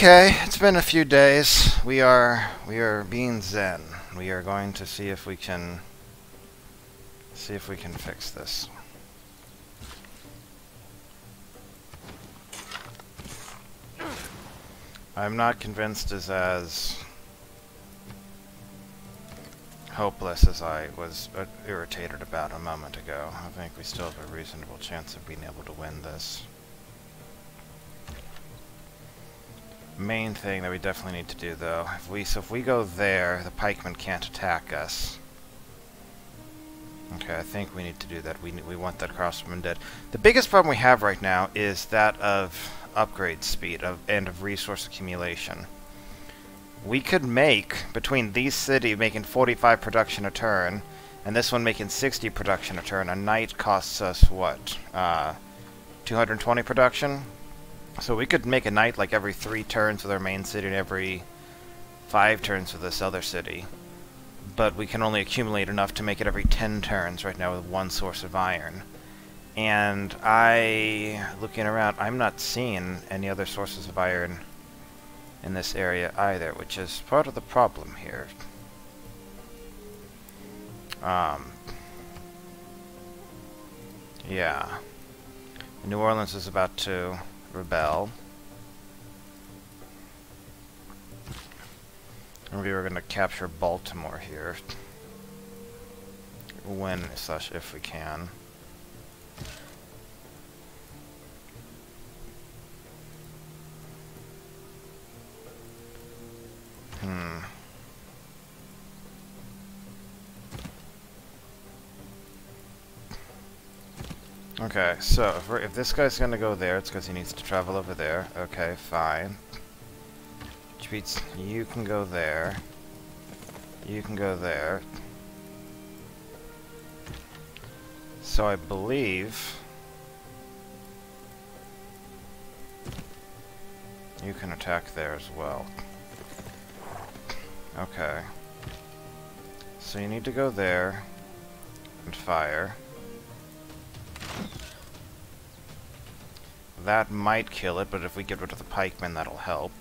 Okay, it's been a few days. We are being zen. We are going to see if we can fix this. I'm not convinced it's as hopeless as I was irritated about a moment ago. I think we still have a reasonable chance of being able to win this. Main thing that we definitely need to do, though, if we go there, the pikemen can't attack us. Okay, I think we need to do that. We want that crossbowman dead. The biggest problem we have right now is that of upgrade speed and of resource accumulation. We could make, between these cities making 45 production a turn, and this one making 60 production a turn, a knight costs us, what, 220 production? So we could make a knight like every 3 turns with our main city and every 5 turns with this other city. But we can only accumulate enough to make it every 10 turns right now with 1 source of iron. And looking around, I'm not seeing any other sources of iron in this area either, which is part of the problem here. Yeah. New Orleans is about to rebel. Maybe we're gonna capture Baltimore here. When/if we can. Okay, so if this guy's gonna go there, it's because he needs to travel over there. Okay, fine. Which means you can go there. You can go there. So I believe you can attack there as well. Okay. So you need to go there and fire. That might kill it, but if we get rid of the pikemen, that'll help.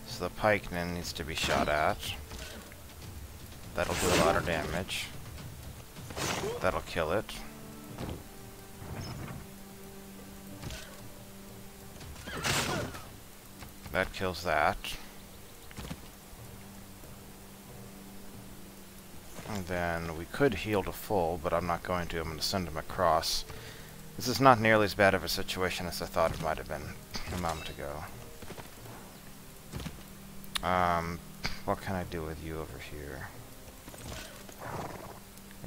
So the pikeman needs to be shot at. That'll do a lot of damage. That'll kill it. That kills that. And then we could heal to full, but I'm not going to. I'm going to send him across. This is not nearly as bad of a situation as I thought it might have been a moment ago. What can I do with you over here?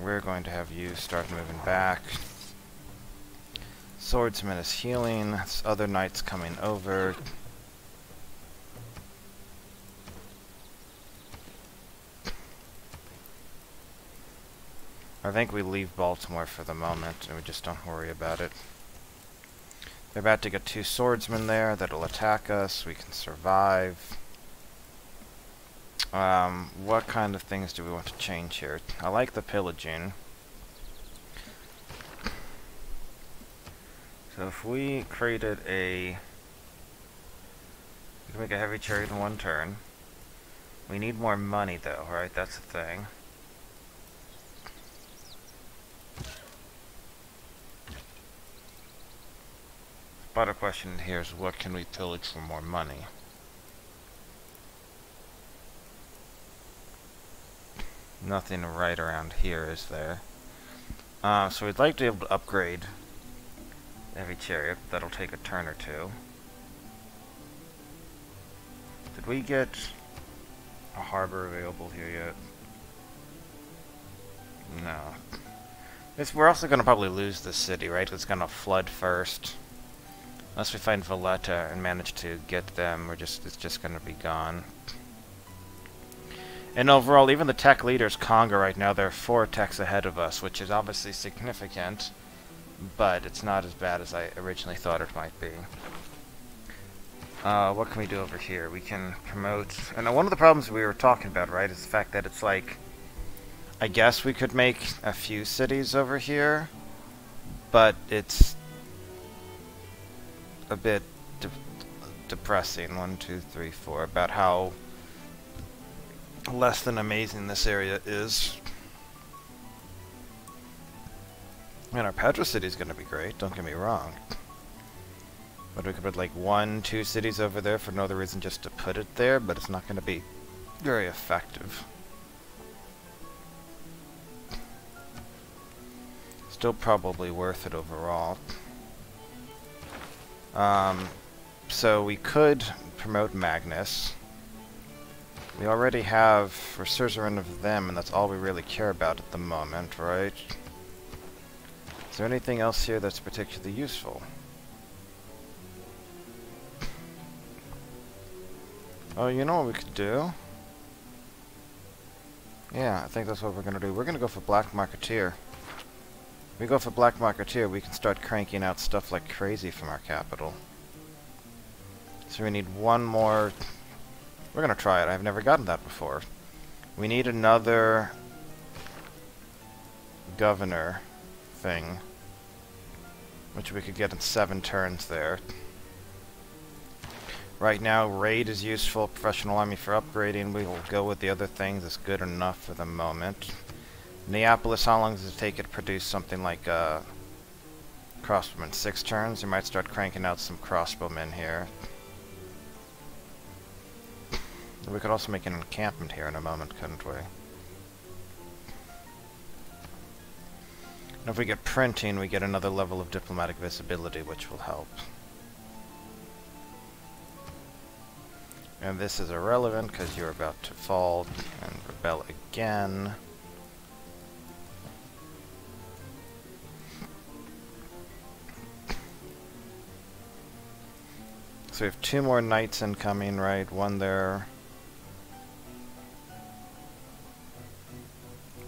We're going to have you start moving back. Swordsman is healing. This other knight's coming over. I think we leave Baltimore for the moment, and we just don't worry about it. They're about to get 2 swordsmen there that'll attack us. We can survive. What kind of things do we want to change here? I like the pillaging. So if we created we can make a heavy chariot in 1 turn. We need more money though, right? That's the thing. But the question here is, what can we pillage for more money? Nothing right around here, is there? So we'd like to be able to upgrade every chariot. That'll take a turn or 2. Did we get a harbor available here yet? No. We're also going to probably lose this city, right? It's going to flood first. Unless we find Valletta and manage to get them, it's just going to be gone. And overall, even the tech leaders, Conga, right now, they're 4 techs ahead of us, which is obviously significant, but it's not as bad as I originally thought it might be. What can we do over here? We can promote... And one of the problems we were talking about, right, is the fact that it's like... I guess we could make a few cities over here, but it's a bit depressing. 1, 2, 3, 4. About how less than amazing this area is. And our Pedro City is going to be great, don't get me wrong. But we could put like 1, 2 cities over there for no other reason just to put it there, but it's not going to be very effective. Still probably worth it overall. So we could promote Magnus. We already have Resurgent of them, and that's all we really care about at the moment, right? Is there anything else here that's particularly useful? Oh, you know what we could do? Yeah, I think that's what we're gonna do. We're gonna go for Black Marketeer. If we go for Black Marketeer, we can start cranking out stuff like crazy from our capital. So we need one more... We're gonna try it. I've never gotten that before. We need another governor thing, which we could get in 7 turns there. Right now, raid is useful, professional army for upgrading. We will go with the other things. It's good enough for the moment. Neapolis, how long does it take it to produce something like crossbowmen? 6 turns? We might start cranking out some crossbowmen here. We could also make an encampment here in a moment, couldn't we? And if we get printing, we get another level of diplomatic visibility, which will help. And this is irrelevant because you're about to fall and rebel again. So we have 2 more knights incoming, right? 1 there.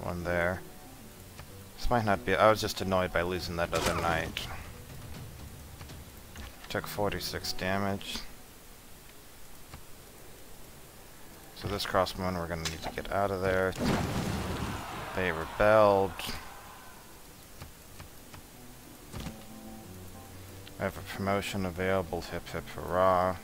1 there. This might not be... I was just annoyed by losing that other knight. Took 46 damage. So this crossbowman we're going to need to get out of there. They rebelled. I have a promotion available. Hip hip hurrah.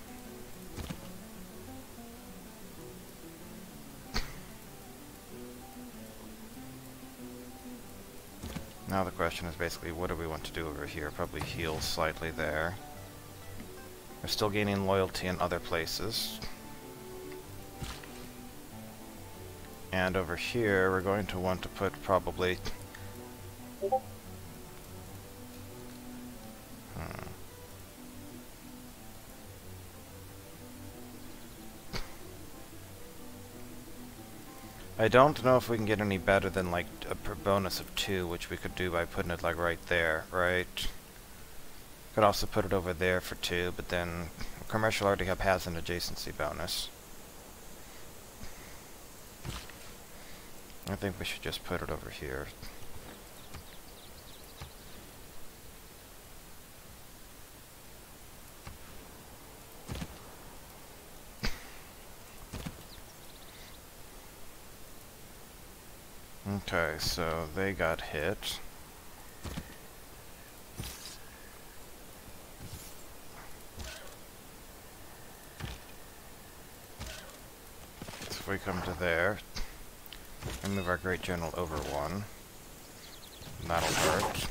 Now the question is basically, what do we want to do over here? Probably heal slightly there. We're still gaining loyalty in other places. And over here, we're going to want to put probably... I don't know if we can get any better than like a bonus of 2, which we could do by putting it like right there, right? Could also put it over there for 2, but then commercial already has an adjacency bonus. I think we should just put it over here. Okay, so they got hit. So if we come to there, and move our Great General over 1, that'll hurt.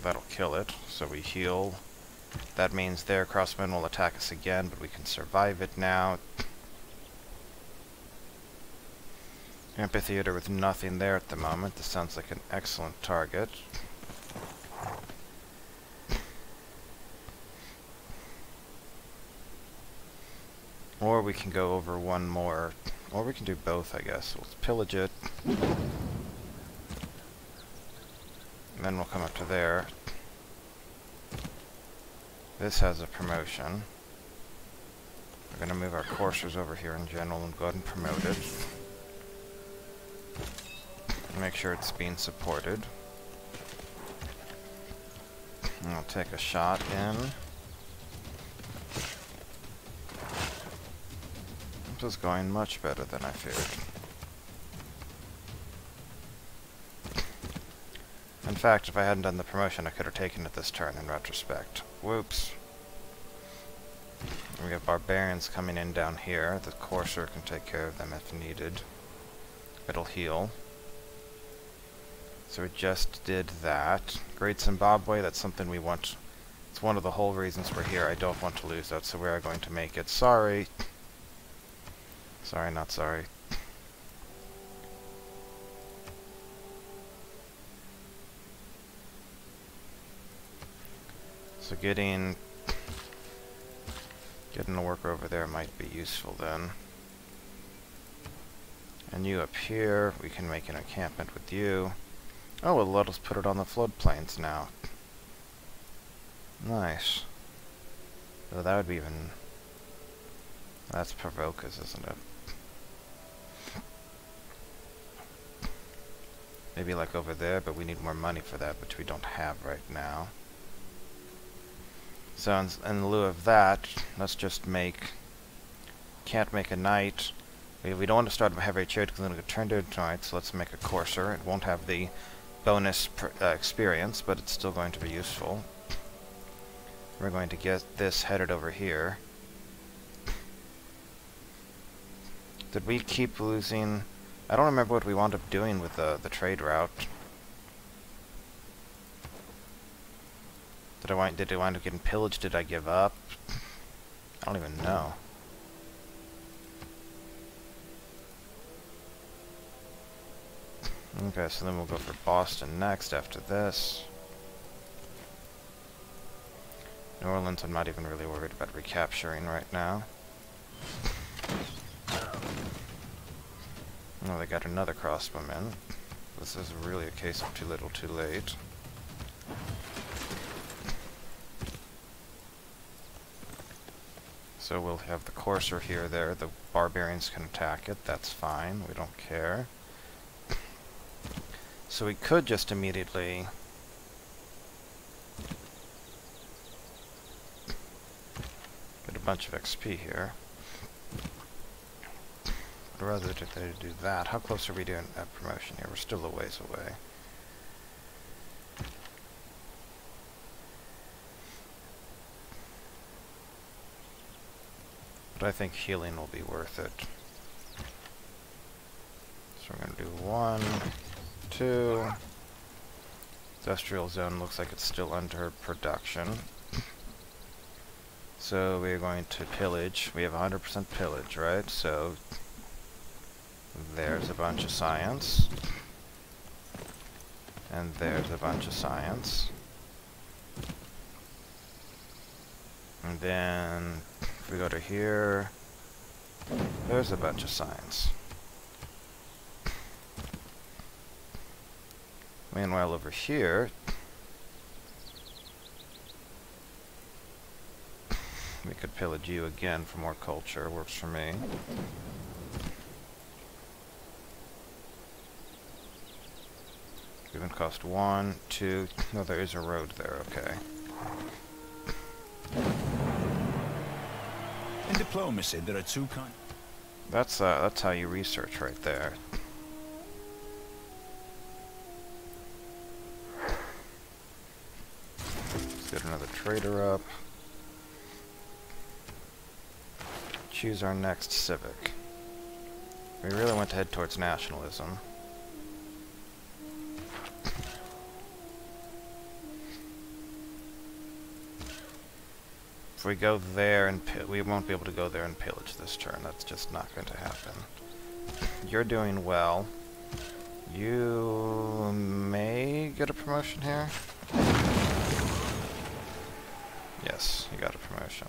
That'll kill it, so we heal. That means their crossmen will attack us again, but we can survive it now. Amphitheater with nothing there at the moment. This sounds like an excellent target. Or we can go over 1 more. Or we can do both, I guess. We'll pillage it. And then we'll come up to there. This has a promotion. We're going to move our coursers over here in general and go ahead and promote it. Make sure it's being supported. And I'll take a shot in. This is going much better than I feared. In fact, if I hadn't done the promotion, I could have taken it this turn in retrospect. Whoops. We got barbarians coming in down here. The courser can take care of them if needed. It'll heal. So we just did that. Great Zimbabwe, that's something we want. It's one of the whole reasons we're here. I don't want to lose that, so we are going to make it. Sorry. Sorry, not sorry. So getting a worker over there might be useful then. And you up here, we can make an encampment with you. Oh, well, let us put it on the floodplains now. Nice. Oh, that would be even... That's Provocas, isn't it? Maybe like over there, but we need more money for that, which we don't have right now. So in lieu of that, let's just make... Can't make a knight. We don't want to start with heavy chariot because it's going to get turned into a knight, so let's make a courser. It won't have the bonus experience, but it's still going to be useful. We're going to get this headed over here. Did we keep losing... I don't remember what we wound up doing with the trade route. Did it wind up getting pillaged? Did I give up? I don't even know. Okay, so then we'll go for Boston next after this. New Orleans, I'm not even really worried about recapturing right now. Oh, they got another crossbowman. This is really a case of too little, too late. So we'll have the courser here, there. The barbarians can attack it. That's fine. We don't care. So we could just immediately... get a bunch of XP here. But rather than do that, how close are we doing that promotion here? We're still a ways away. But I think healing will be worth it. So we're going to do 1, 2. Industrial zone looks like it's still under production. So we're going to pillage. We have 100% pillage, right? So there's a bunch of science. And there's a bunch of science. And then if we go to here, there's a bunch of science. Meanwhile, over here, we could pillage you again for more culture. Works for me. Even cost 1, 2. No, there is a road there. Okay. In diplomacy, there are two kinds. That's how you research right there. Let's get another trader up. Choose our next civic. We really want to head towards nationalism. If we go there and we won't be able to go there and pillage this turn. That's just not going to happen. You're doing well. You may get a promotion here. Yes, you got a promotion.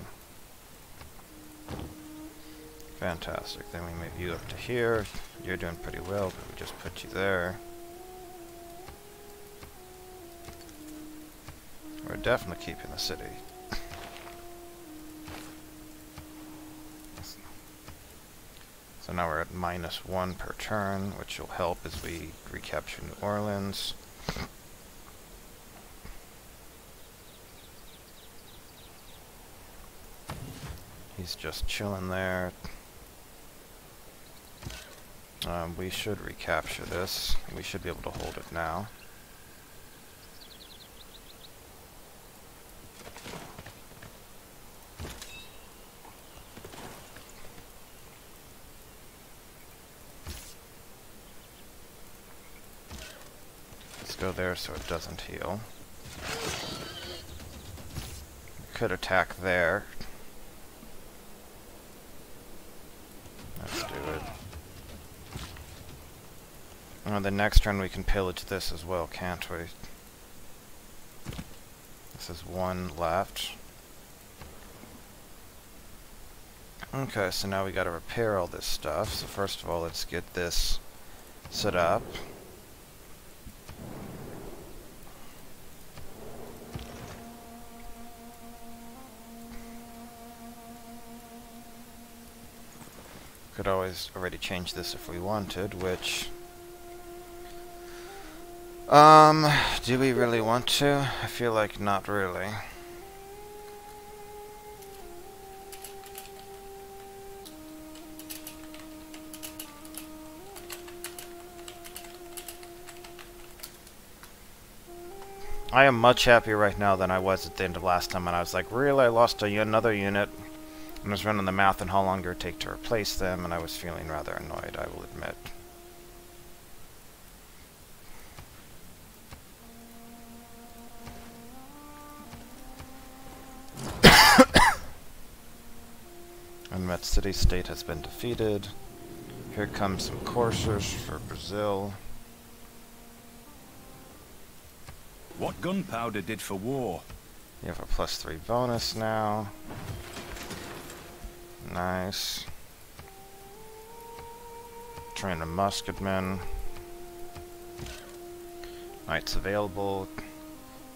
Fantastic. Then we move you up to here. You're doing pretty well, but we just put you there. We're definitely keeping the city. So now we're at -1 per turn, which will help as we recapture New Orleans. He's just chilling there. We should recapture this. We should be able to hold it now. go there so it doesn't heal. We could attack there. Let's do it. Oh, the next turn we can pillage this as well, can't we? This is one left. Okay, so now we gotta repair all this stuff. So first of all, let's get this set up. Could always already change this if we wanted, which... do we really want to? I feel like not really. I am much happier right now than I was at the end of last time, and I was like, really, I lost another unit, and I was running the math on how long it would take to replace them, and I was feeling rather annoyed, I will admit. Unmet city-state has been defeated. Here comes some coursers for Brazil. What gunpowder did for war? You have a +3 bonus now. Nice. Train a musketman. Knights available.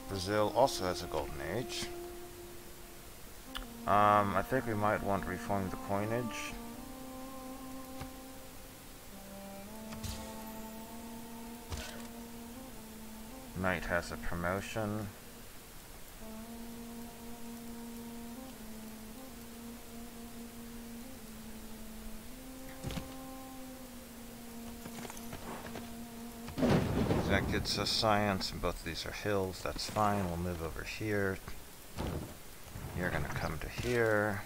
Brazil also has a golden age. I think we might want to reform the coinage. Knight has a promotion. That gets us science, and both of these are hills. That's fine. We'll move over here. You're going to come to here.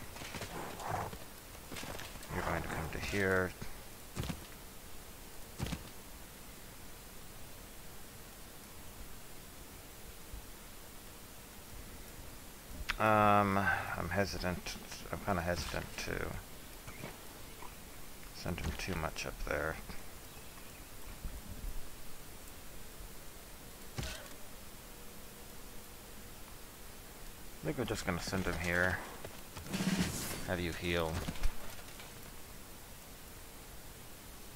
You're going to come to here. I'm hesitant. I'm kind of hesitant to send him too much up there. I think we're just going to send him here. Have you heal.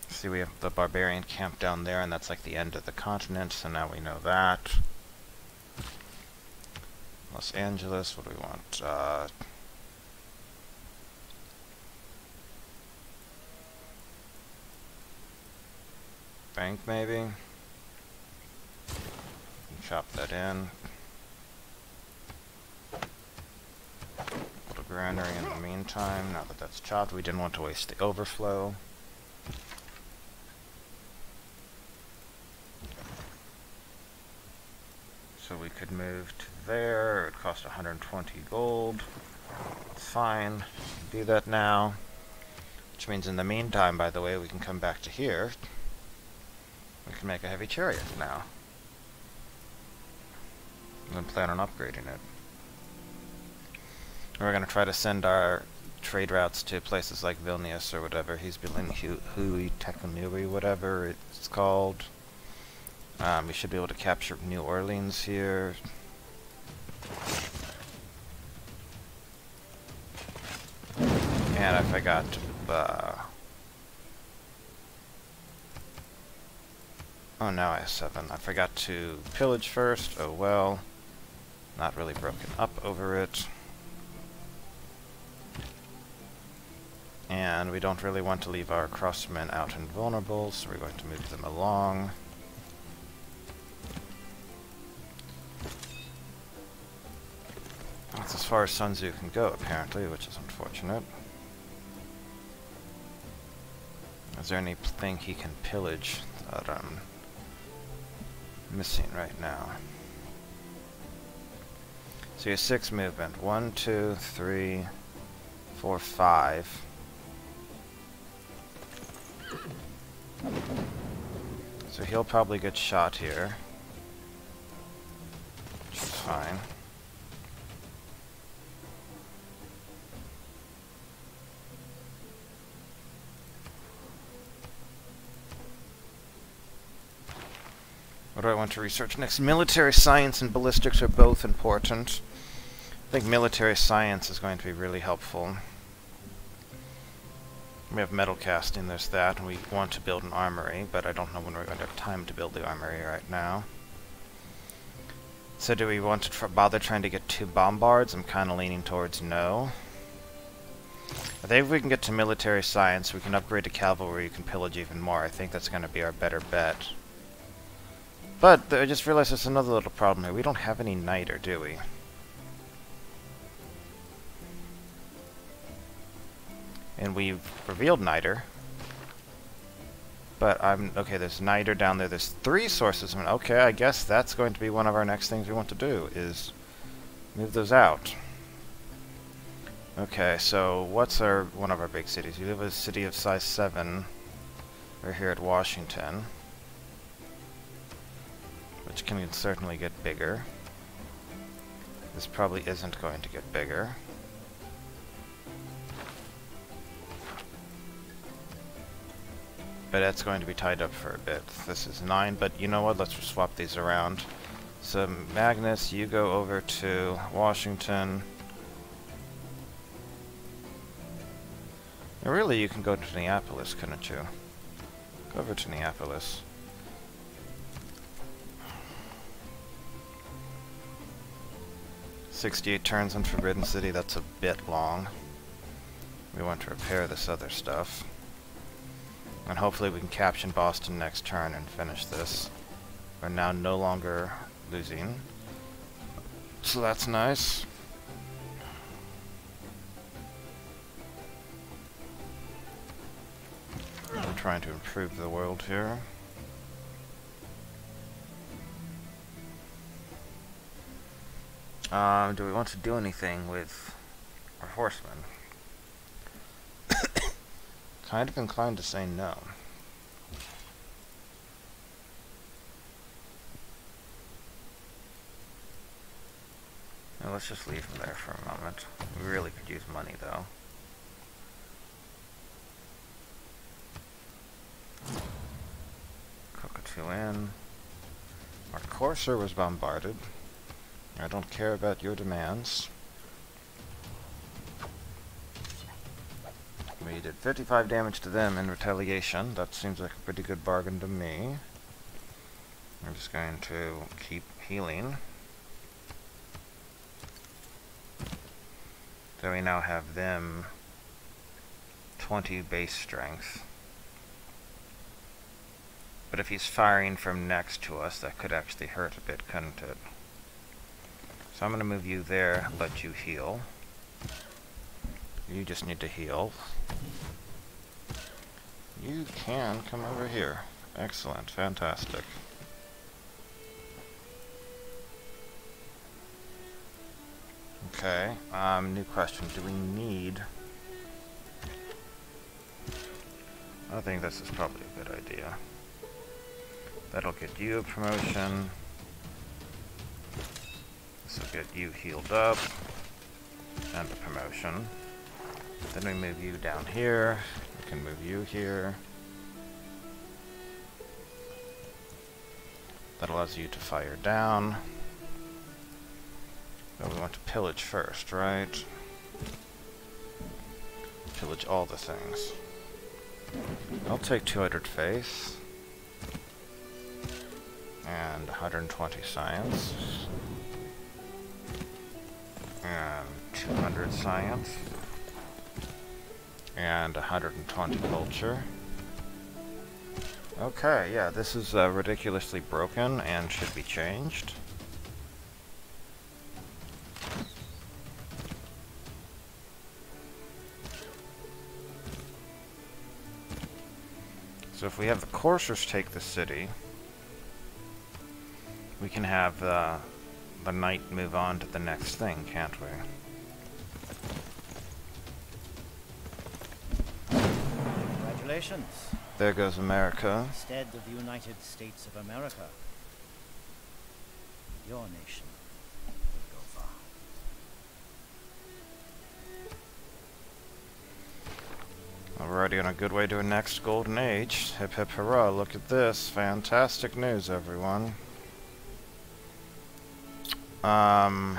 See, we have the barbarian camp down there, and that's like the end of the continent, so now we know that. Los Angeles, what do we want? Bank, maybe? Chop that in. Put a granary in the meantime. Now that that's chopped, we didn't want to waste the overflow. So we could move to there. It cost 120 gold. It's fine. Do that now. Which means in the meantime, by the way, we can come back to here. We can make a heavy chariot now. And then plan on upgrading it. We're going to try to send our trade routes to places like Vilnius or whatever. He's building Hui Tekanui, whatever it's called. We should be able to capture New Orleans here. And I forgot to... oh, now I have 7. I forgot to pillage first. Oh well. Not really broken up over it. And we don't really want to leave our crossmen out invulnerable, so we're going to move them along. That's as far as Sun Tzu can go, apparently, which is unfortunate. Is there anything he can pillage that I'm missing right now? So you have 6 movement. 1, 2, 3, 4, 5. So he'll probably get shot here. fine. What do I want to research next? Military science and ballistics are both important. I think military science is going to be really helpful. We have metal casting, there's that, and we want to build an armory, but I don't know when we're going to have time to build the armory right now. So do we want to bother trying to get 2 bombards? I'm kind of leaning towards no. I think if we can get to military science, we can upgrade to cavalry, you can pillage even more. I think that's going to be our better bet. But I just realized there's another little problem here. We don't have any niter, do we? And we've revealed niter. But okay, there's niter down there. There's 3 sources. Okay, I guess that's going to be one of our next things we want to do, is move those out. Okay, so what's one of our big cities? We have a city of size 7. We're here at Washington, which can certainly get bigger. This probably isn't going to get bigger. But that's going to be tied up for a bit. This is 9, but you know what? Let's swap these around. So Magnus, you go over to Washington. And really, you can go to Neapolis, couldn't you? Go over to Neapolis. "68 turns on Forbidden City," that's a bit long. We want to repair this other stuff. And hopefully we can capture Boston next turn and finish this. We're now no longer losing. So that's nice. We're trying to improve the world here. Do we want to do anything with our horsemen? Kind of inclined to say no. Now let's just leave them there for a moment. We really could use money, though. Cockatoo in. Our courser was bombarded. I don't care about your demands. We did 55 damage to them in retaliation. That seems like a pretty good bargain to me. I'm just going to keep healing. So we now have them 20 base strength. But if he's firing from next to us, that could actually hurt a bit, couldn't it? So I'm going to move you there, let you heal. You just need to heal. You can come over here. Excellent. Fantastic. Okay. New question. Do we need... I think this is probably a good idea. That'll get you a promotion. This will get you healed up. And a promotion. Then we move you down here. We can move you here. That allows you to fire down. But we want to pillage first, right? Pillage all the things. I'll take 200 faith. And 120 science. And 200 science. And 120 culture. Okay, yeah, this is ridiculously broken and should be changed. So if we have the coursers take the city, we can have the knight move on to the next thing, can't we? Congratulations. There goes America. Instead of the United States of America, your nation. we're already on a good way to a next golden age. Hip hip hurrah, look at this. Fantastic news, everyone. I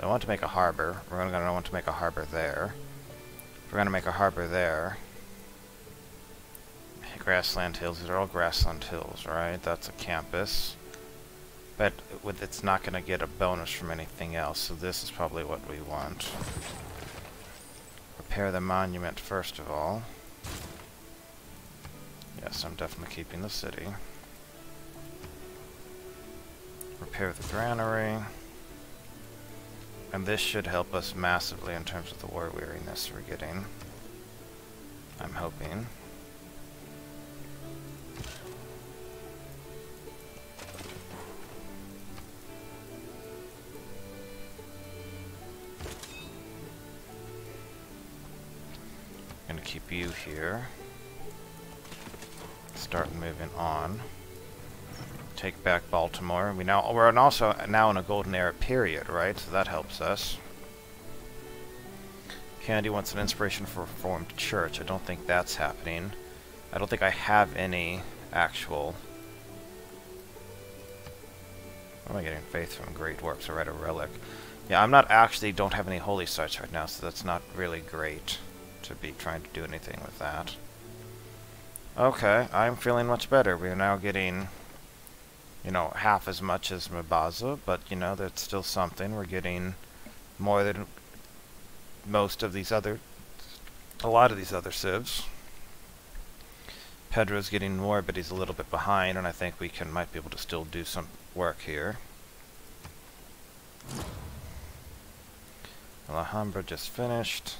want to make a harbor. We're gonna want to make a harbor there. We're gonna make a harbor there. Grassland hills. These are all grassland hills, right? That's a campus. But it's not gonna get a bonus from anything else, so this is probably what we want. Repair the monument first of all. Yes, I'm definitely keeping the city. Repair the granary. And this should help us massively in terms of the war weariness we're getting. I'm hoping. Gonna keep you here. Start moving on. Take back Baltimore. We're also now in a golden era period, right? So that helps us. Candy wants an inspiration for a reformed church. I don't think that's happening. I don't think I have any actual. What am I getting? Faith from great works. I read a relic. Yeah, don't have any holy sites right now, so that's not really great to be trying to do anything with that. Okay, I'm feeling much better. We are now getting, you know, half as much as Mabaza, but, you know, that's still something. We're getting more than most of these other, a lot of these other civs. Pedro's getting more, but he's a little bit behind, and I think we might be able to still do some work here. Alhambra just finished.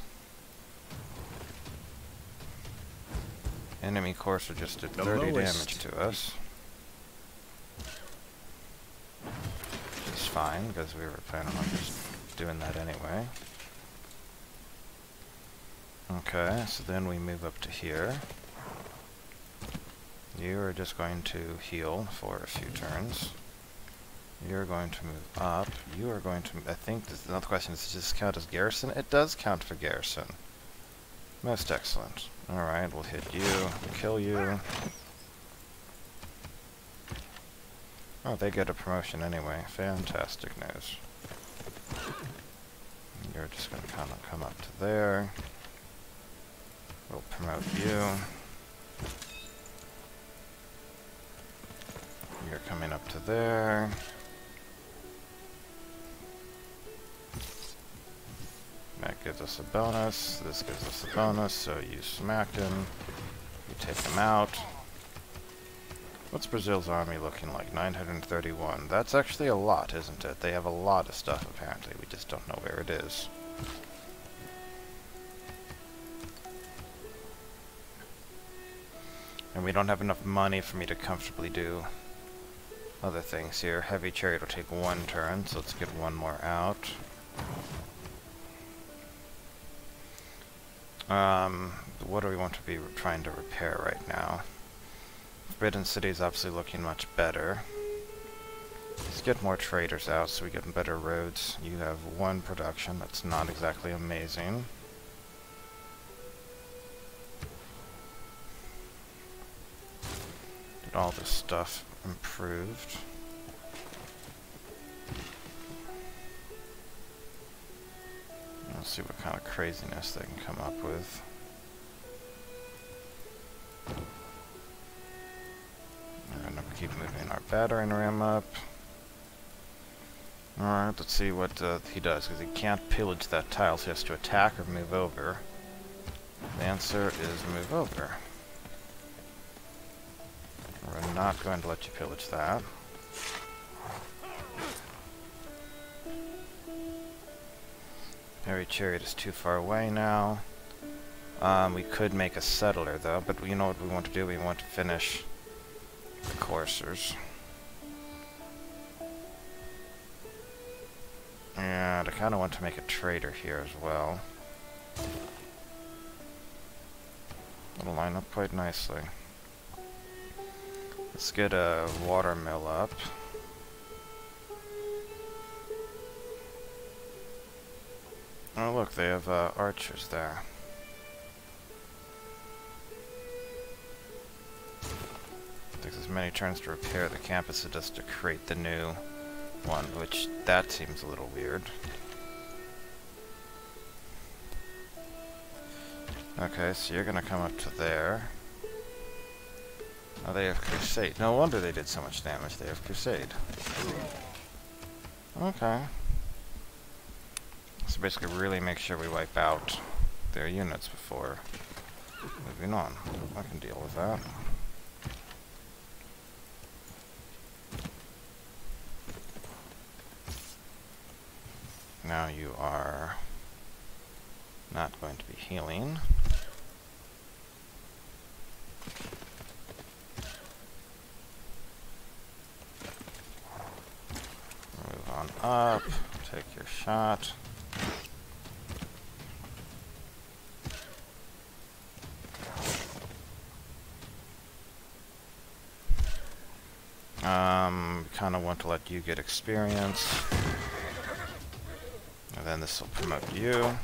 Enemy courser just did 30 damage to us. Which is fine, because we were planning on just doing that anyway. Okay, so then we move up to here. You are just going to heal for a few turns. You're going to move up. You are going to... I think this another question. Does this count as garrison? It does count for garrison. Most excellent. Alright, we'll hit you. Kill you. Oh, they get a promotion anyway. Fantastic news. You're just going to kind of come up to there. We'll promote you. You're coming up to there. That gives us a bonus. This gives us a bonus, so you smack him. You take him out. What's Brazil's army looking like? 931. That's actually a lot, isn't it? They have a lot of stuff, apparently. We just don't know where it is. And we don't have enough money for me to comfortably do other things here. Heavy chariot will take 1 turn, so let's get 1 more out. What do we want to be trying to repair right now? Forbidden City is obviously looking much better. Let's get more traders out so we get better roads. You have 1 production. That's not exactly amazing. Get all this stuff improved. Let's see what kind of craziness they can come up with. And we keep moving our battering ram up. Alright, let's see what he does, because he can't pillage that tile, so he has to attack or move over. The answer is move over. We're not going to let you pillage that. Heavy chariot is too far away now. We could make a settler though, but you know what we want to do? We want to finish the coursers. And I kind of want to make a trader here as well. It'll line up quite nicely. Let's get a water mill up. Oh look, they have archers there. takes as many turns to repair the camp as it does to create the new one, which that seems a little weird. Okay, so you're gonna come up to there. Oh, they have Crusade. No wonder they did so much damage. They have Crusade. Okay. So basically really make sure we wipe out their units before moving on. I can deal with that. Now you are not going to be healing. Move on up, take your shot. Kind of want to let you get experience. And then this will promote you,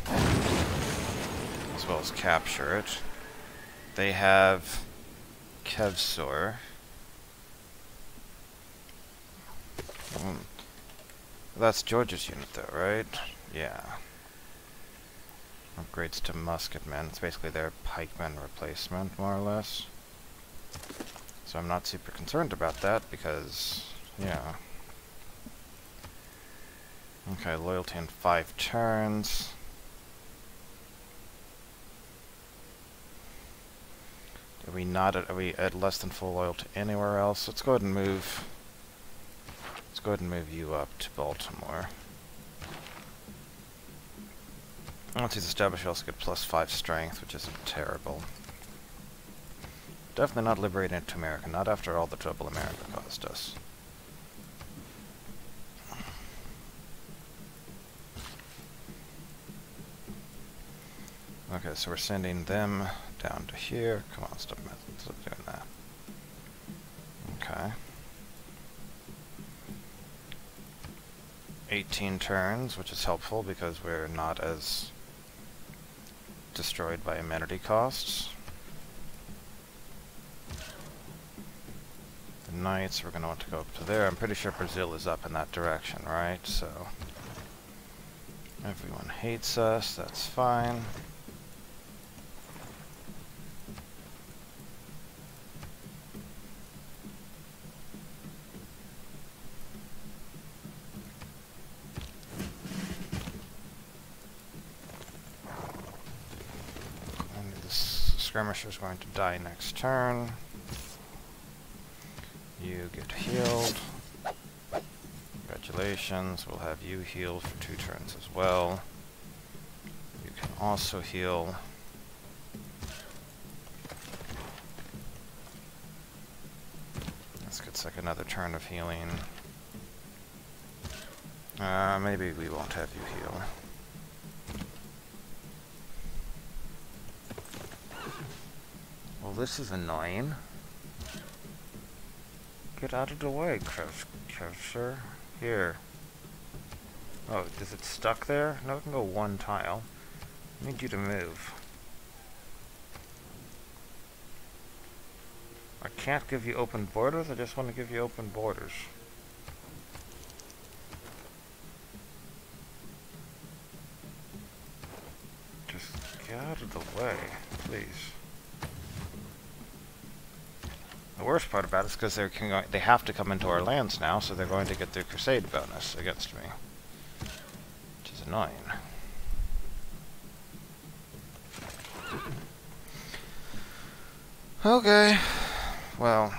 as well as capture it. They have Kevsor. That's George's unit though, right? Yeah. Upgrades to musketmen. It's basically their pikemen replacement, more or less. So I'm not super concerned about that because, yeah. Okay, loyalty in 5 turns. Are we at less than full loyalty anywhere else? Let's go ahead and move. Let's go ahead and move you up to Baltimore. Once he's established, you also get +5 strength, which isn't terrible. Definitely not liberating it to America, not after all the trouble America caused us. Okay, so we're sending them down to here. Come on, stop doing that. Okay. 18 turns, which is helpful because we're not as destroyed by amenity costs. The Knights, we're going to want to go up to there. I'm pretty sure Brazil is up in that direction, right? So, everyone hates us, that's fine. Skirmisher's going to die next turn. You get healed. Congratulations. We'll have you heal for 2 turns as well. You can also heal. This gets like another turn of healing. Maybe we won't have you heal. Well, this is annoying. Get out of the way, Kevsor. Here. Oh, is it stuck there? No, it can go 1 tile. I need you to move. I can't give you open borders, I just want to give you open borders. Just get out of the way, please. The worst part about it is because they have to come into our lands now, so they're going to get their crusade bonus against me. Which is annoying. Okay. Well,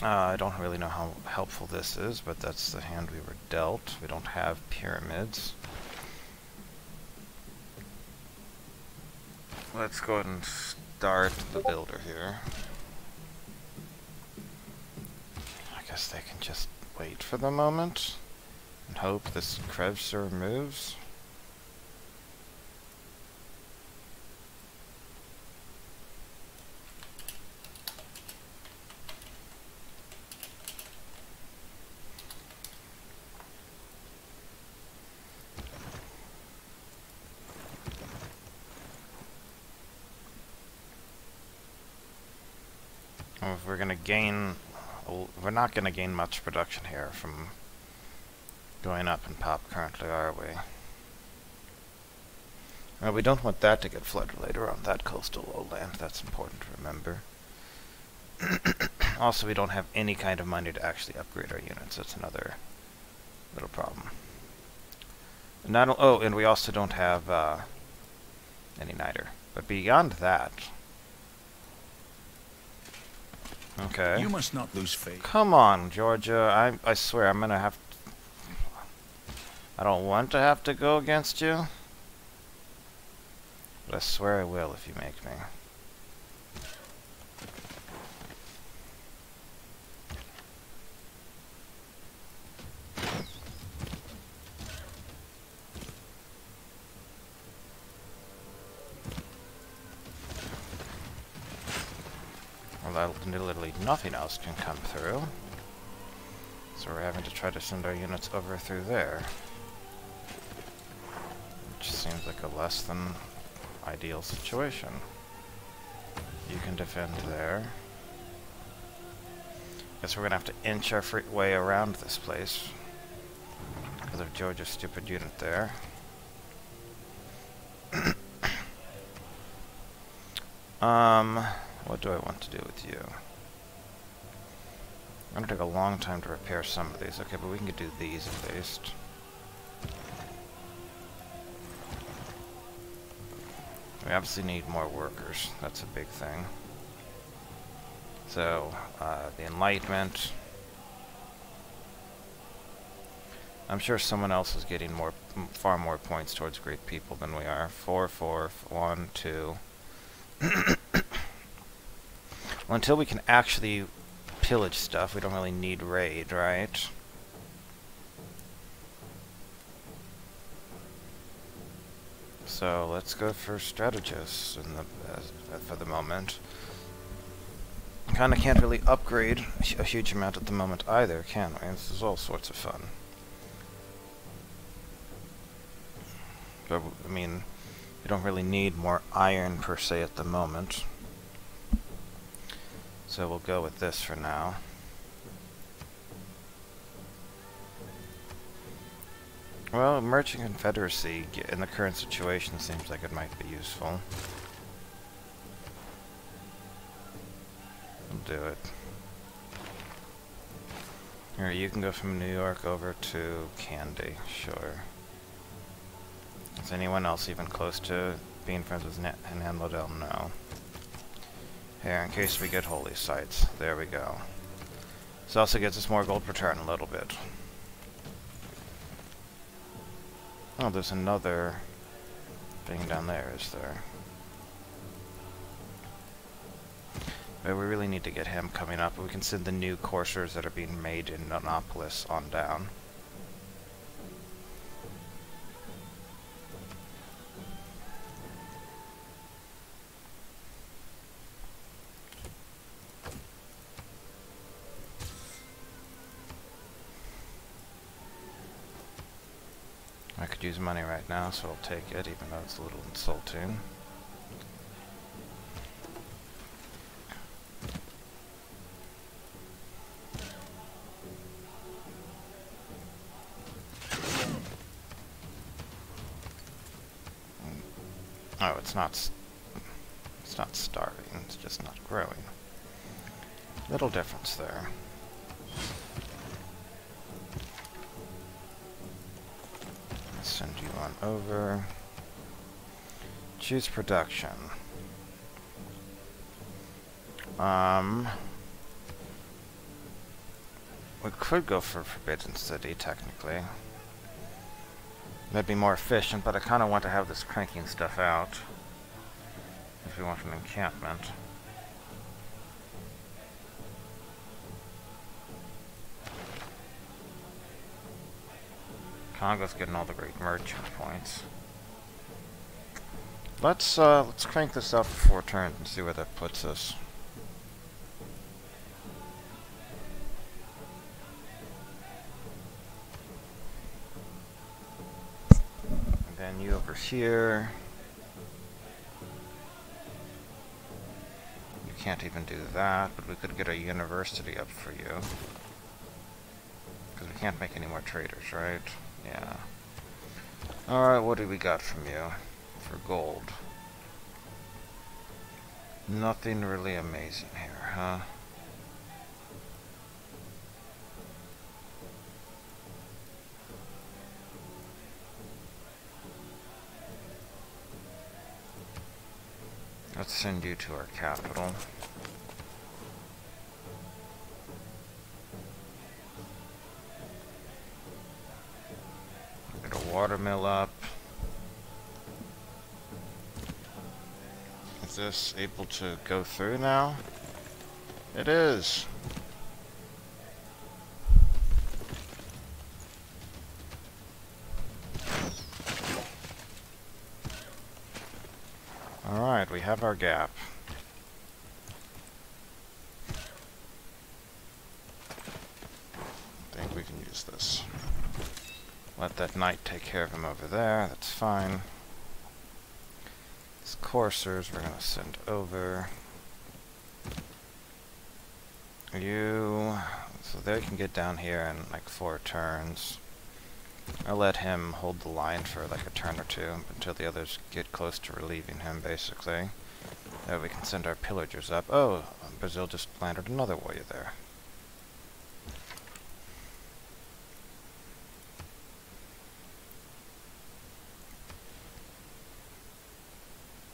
I don't really know how helpful this is, but that's the hand we were dealt. We don't have pyramids. Let's go ahead and start the builder here. I guess they can just wait for the moment and hope this Kevsor moves. we're gonna gain... We're not gonna gain much production here from going up in pop currently, are we? Well, we don't want that to get flooded later on, that coastal lowland. That's important to remember. Also, we don't have any kind of money to actually upgrade our units. That's another little problem. And and we also don't have any niter. But beyond that... Okay. You must not lose faith. Come on, Georgia. I swear I'm gonna have... I don't want to have to go against you. But I swear I will if you make me. Well, literally nothing else can come through. So we're having to try to send our units over through there. Which seems like a less than ideal situation. You can defend there. Guess we're gonna have to inch our way around this place because of Georgia's stupid unit there. What do I want to do with you? I'm gonna take a long time to repair some of these. Okay, but we can do these at least. We obviously need more workers. That's a big thing. So, the Enlightenment. I'm sure someone else is getting far more points towards great people than we are. 4, 4, 1, 2. Well, until we can actually pillage stuff, we don't really need raid, right? So let's go for strategists for the moment. Kinda can't really upgrade a huge amount at the moment either, can we? This is all sorts of fun. But, I mean, we don't really need more iron per se at the moment. So we'll go with this for now. Well, Merchant Confederacy in the current situation seems like it might be useful. We'll do it. Here, you can go from New York over to Candy, sure. Is anyone else even close to being friends with Handlodel? No. Here, in case we get holy sites. There we go. This also gives us more gold per turn a little bit. Oh, there's another thing down there, is there? But we really need to get him coming up. We can send the new coursers that are being made in Nonopolis on down. I could use money right now, so I'll take it, even though it's a little insulting. Oh, it's not starving, it's just not growing. Little difference there. Send you on over. Choose production. We could go for Forbidden City, technically. That'd be more efficient, but I kind of want to have this cranking stuff out. If we want an encampment. Congo's getting all the great merchant points. Let's crank this out for 4 turns and see where that puts us. And then you over here. You can't even do that, but we could get a university up for you. Because we can't make any more traders, right? Yeah. Alright, what do we got from you for gold? Nothing really amazing here, huh? Let's send you to our capital. Get a watermill up. Is this able to go through now? It is! Alright, we have our gap. I think we can use this. Let that knight take care of him over there, that's fine. These coursers we're gonna send over. So they can get down here in like 4 turns. I'll let him hold the line for like a turn or two until the others get close to relieving him, basically. Then we can send our pillagers up. Oh, Brazil just landed another warrior there.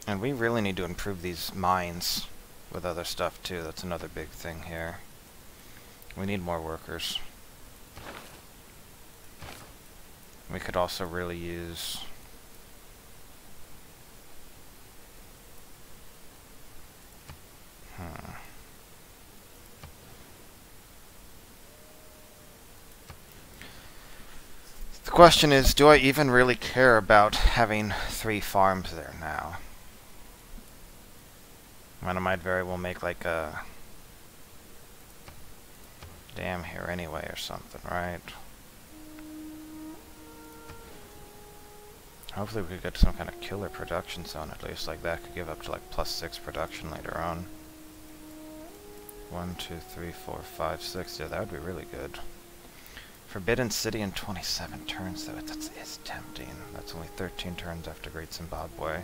And we really need to improve these mines with other stuff too. That's another big thing here. We need more workers. We could also really use The question is, do I even really care about having 3 farms there now? And I might very well make like a dam here anyway or something, right? Hopefully we could get some kind of killer production zone at least, like that could give up to like +6 production later on. 1, 2, 3, 4, 5, 6, yeah, that would be really good. Forbidden City in 27 turns though, that is tempting. That's only 13 turns after Great Zimbabwe.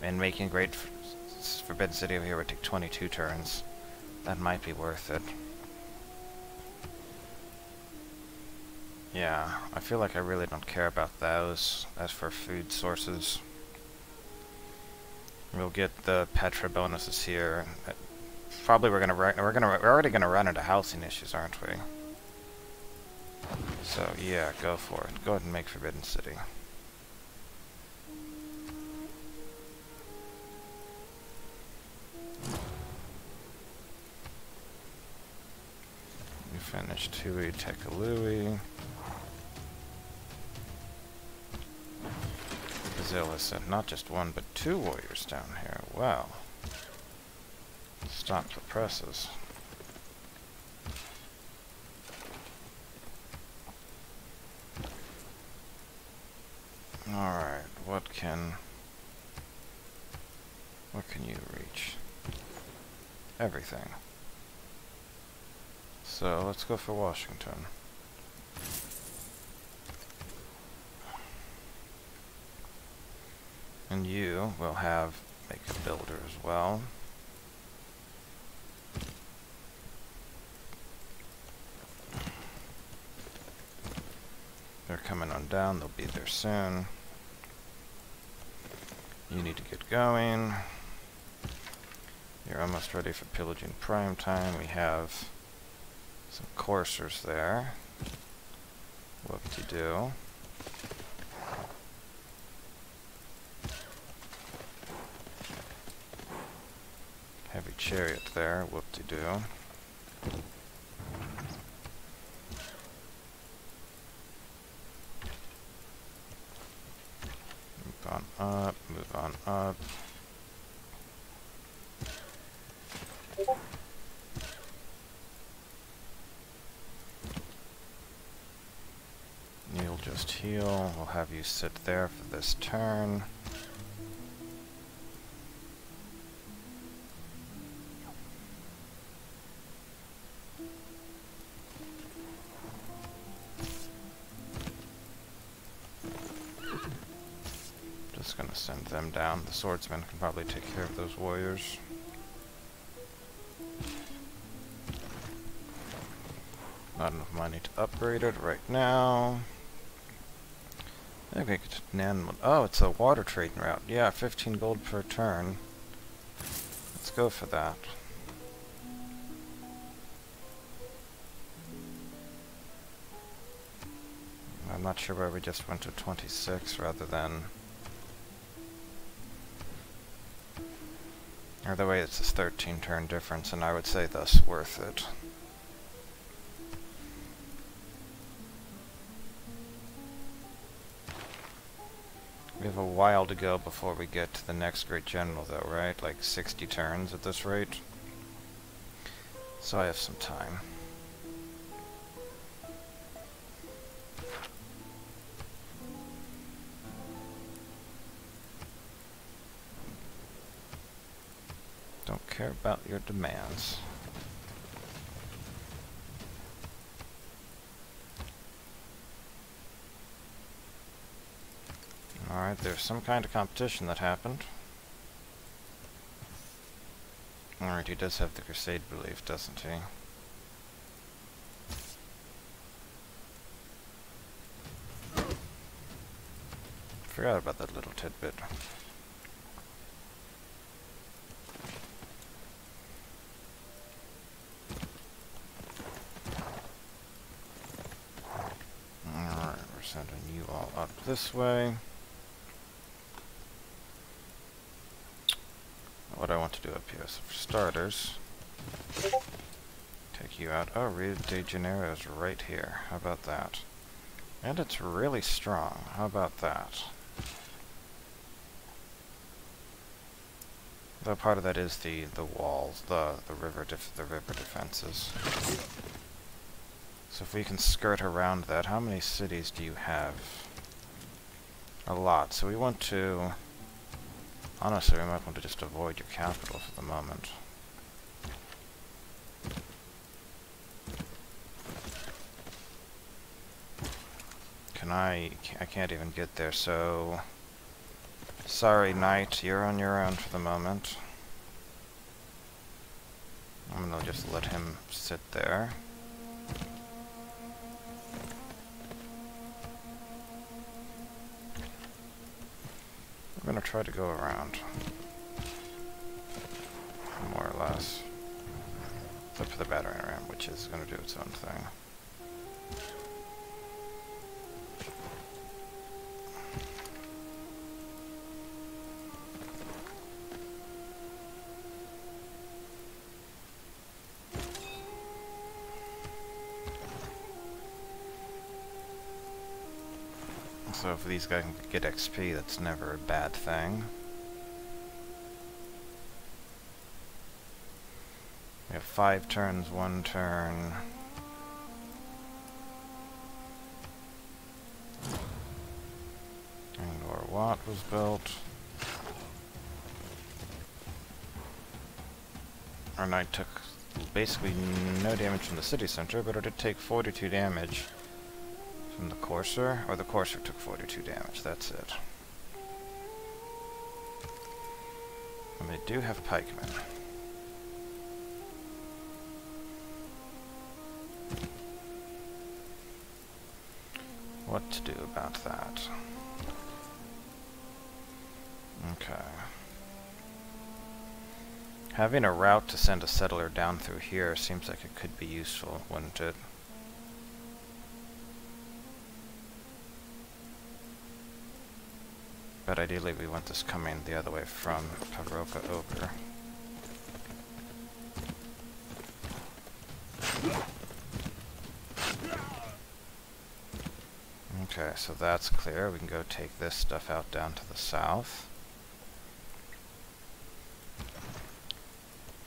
And making Great Forbidden City over here would take 22 turns. That might be worth it. Yeah, I feel like I really don't care about those. As for food sources, we'll get the Petra bonuses here. Probably we're already gonna run into housing issues, aren't we? So yeah, go for it. Go ahead and make Forbidden City. You finished Tui Tekalui. Brazil has sent not just 1 but 2 warriors down here. Wow. Stop the presses. Alright, what can you reach? Everything. So let's go for Washington. And you will make a builder as well. They're coming on down, they'll be there soon. You need to get going. You're almost ready for pillaging prime time. We have some coursers there. Whoop-de-doo. Heavy chariot there. Whoop-de-doo. Move on up. You'll just heal. We'll have you sit there for this turn. them down. The swordsmen can probably take care of those warriors. Not enough money to upgrade it right now. Maybe I could oh, it's a water trading route. Yeah, 15 gold per turn. Let's go for that. I'm not sure why we just went to 26 rather than... Either way, it's this 13 turn difference, and I would say thus worth it. We have a while to go before we get to the next great general, though, right? Like 60 turns at this rate. So I have some time. Don't care about your demands. Alright, there's some kind of competition that happened. Alright, he does have the Crusade belief, doesn't he? Forgot about that little tidbit. Alright, we're sending you all up this way. What do I want to do up here? So for starters, take you out. Oh, Rio de Janeiro is right here. How about that? And it's really strong. How about that? Though part of that is the walls, the river defenses. So if we can skirt around that, how many cities do you have? A lot. So we want to... Honestly, we might want to just avoid your capital for the moment. I can't even get there, so... Sorry, knight, you're on your own for the moment. I'm gonna just let him sit there. I'm gonna try to go around. More or less. Except for the battering ram, which is gonna do its own thing. So if these guys can get XP, that's never a bad thing. We have 5 turns, 1 turn. Angkor Wat was built. Our knight took basically no damage from the city center, but it did take 42 damage from the courser, or the courser took 42 damage, that's it. And they do have pikemen. What to do about that? Okay. Having a route to send a settler down through here seems like it could be useful, wouldn't it? But ideally we want this coming the other way from Pavroka over. Okay, so that's clear. We can go take this stuff out down to the south.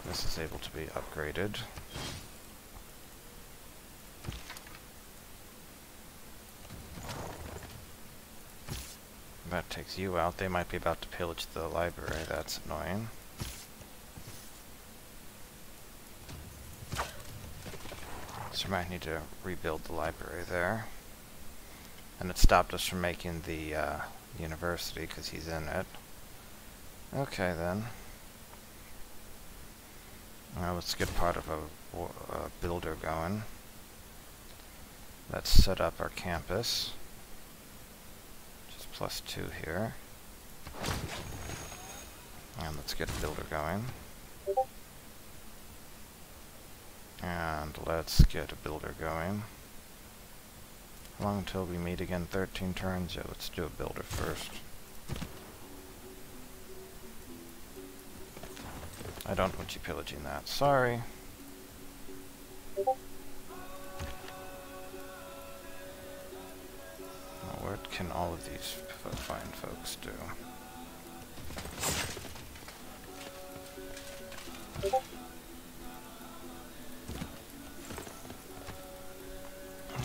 This is able to be upgraded. That takes you out. They might be about to pillage the library. That's annoying. So we might need to rebuild the library there. And it stopped us from making the university because he's in it. Okay then. Now let's get part of a builder going. Let's set up our campus. Just +2 here. And let's get a builder going. And let's get a builder going. How long until we meet again? 13 turns? Yeah, let's do a builder first. I don't want you pillaging that. Sorry. Now, what can all of these fine folks do?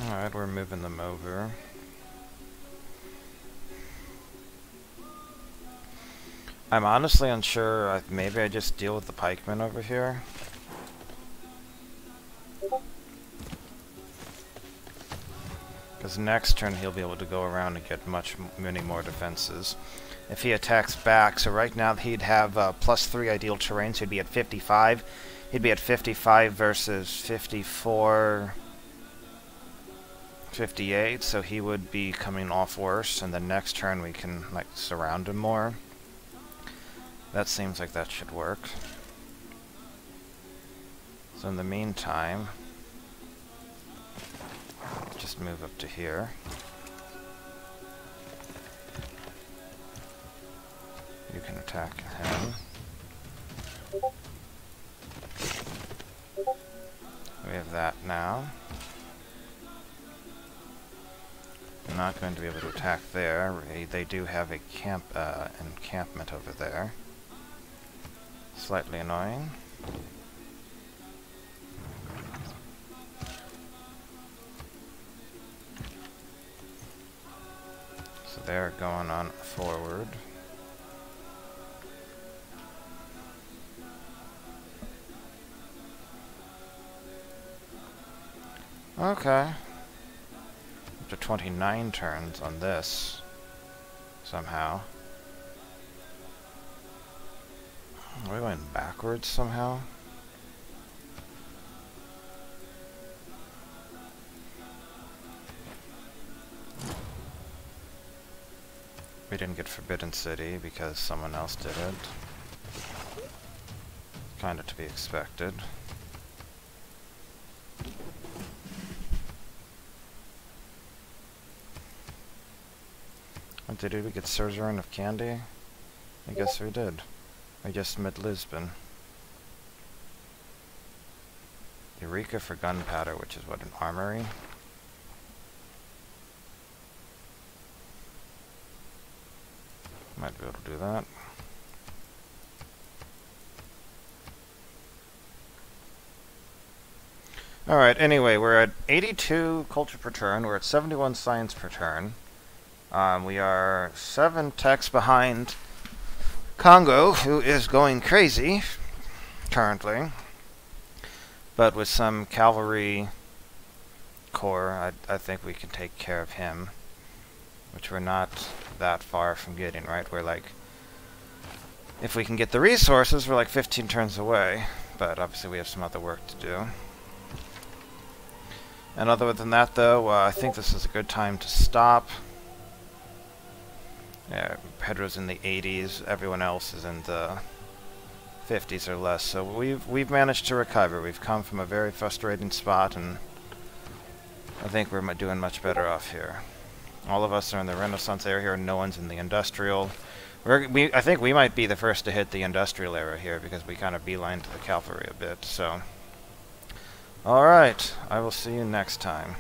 Alright, we're moving them over. I'm honestly unsure. Maybe I just deal with the pikemen over here. Because next turn he'll be able to go around and get many more defenses. If he attacks back, so right now he'd have +3 ideal terrain, so he'd be at 55. He'd be at 55 versus 54, 58, so he would be coming off worse, and the next turn we can like surround him more. That seems like that should work. So in the meantime, just move up to here. You can attack him. We have that now. I'm not going to be able to attack there. They do have a encampment over there. Slightly annoying. So they're going on forward. Okay. Up to 29 turns on this, somehow. Are we going backwards somehow? We didn't get Forbidden City because someone else did it. Kinda to be expected. What did we get? Suzerain of Candy? I guess we did. I just met Lisbon. Eureka for gunpowder, which is what, an armory? Might be able to do that. Alright, anyway, we're at 82 culture per turn. We're at 71 science per turn. We are 7 techs behind Congo, who is going crazy currently. But with some cavalry corps, I think we can take care of him. Which we're not that far from getting, right? We're like, if we can get the resources, we're like 15 turns away. But obviously we have some other work to do. And other than that, though, I think this is a good time to stop. Yeah, Pedro's in the 80s. Everyone else is in the 50s or less. So we've managed to recover. We've come from a very frustrating spot, and I think we're doing much better off here. All of us are in the Renaissance era here, and no one's in the industrial. I think we might be the first to hit the industrial era here because we kind of beelined to the cavalry a bit. So, all right, I will see you next time.